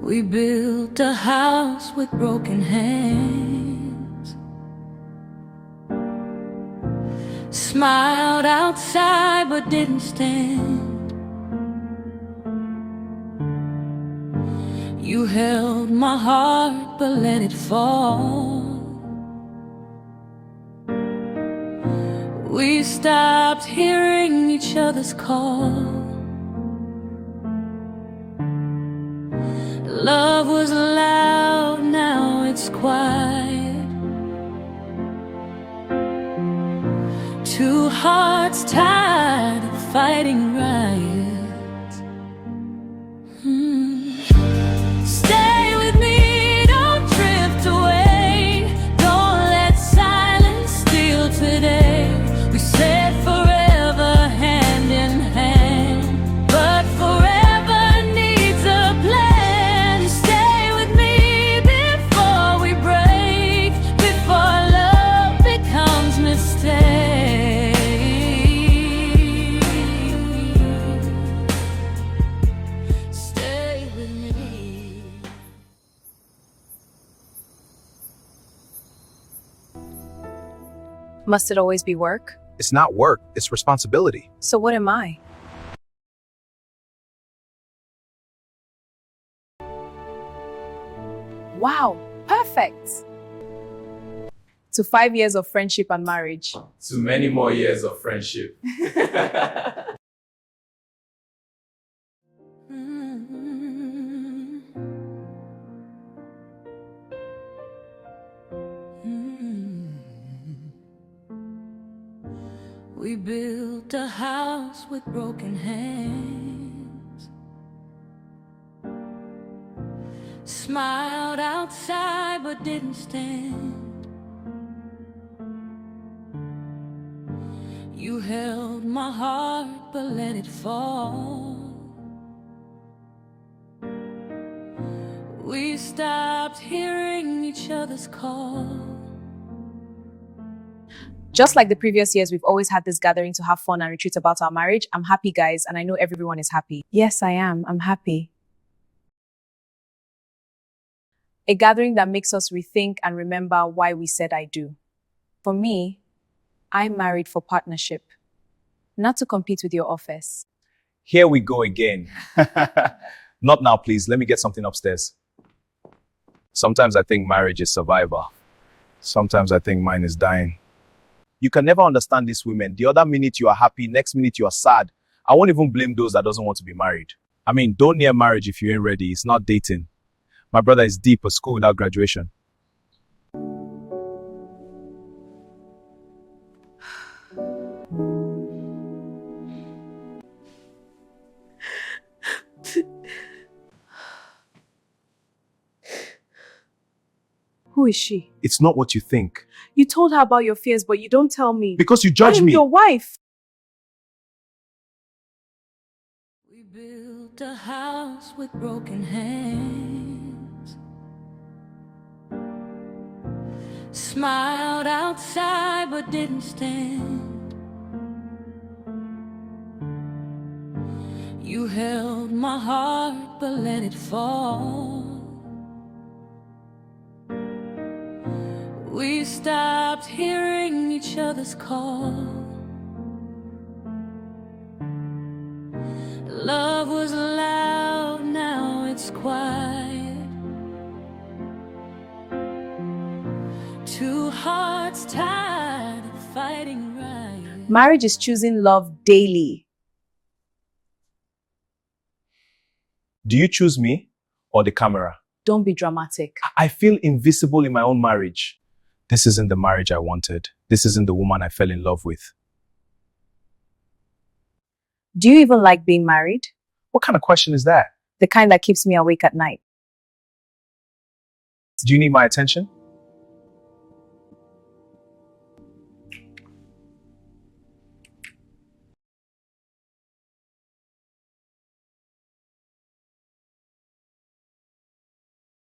We built a house with broken hands, smiled outside but didn't stand. You held my heart but let it fall. We stopped hearing each other's call. Love was loud, now it's quiet. Two hearts tired of fighting riots. Stay with me, don't drift away. Don't let silence steal today. We said forever hand in hand, but forever needs a plan. Stay with me before we break, before love becomes mistake. Stay with me. Must it always be work? It's not work, it's responsibility. So what am I? Wow, perfect! To 5 years of friendship and marriage. To many more years of friendship. We built a house with broken hands, smiled outside but didn't stand. You held my heart but let it fall. We stopped hearing each other's call. Just like the previous years, we've always had this gathering to have fun and retreat about our marriage. I'm happy, guys, and I know everyone is happy. Yes, I am. I'm happy. A gathering that makes us rethink and remember why we said I do. For me, I'm married for partnership, not to compete with your office. Here we go again. Not now, please. Let me get something upstairs. Sometimes I think marriage is survival. Sometimes I think mine is dying. You can never understand these women. The other minute you are happy, next minute you are sad. I won't even blame those that doesn't want to be married. I mean, don't near marriage if you ain't ready. It's not dating. My brother is deep at school without graduation. Who is she? It's not what you think. You told her about your fears, but you don't tell me. Because you judge I'm me. your wife. We built a house with broken hands, smiled outside but didn't stand. You held my heart but let it fall. We stopped hearing each other's call. Love was loud, now it's quiet. Two hearts tired of fighting right. Marriage is choosing love daily. Do you choose me or the camera? Don't be dramatic. I feel invisible in my own marriage. This isn't the marriage I wanted. This isn't the woman I fell in love with. Do you even like being married? What kind of question is that? The kind that keeps me awake at night. Do you need my attention?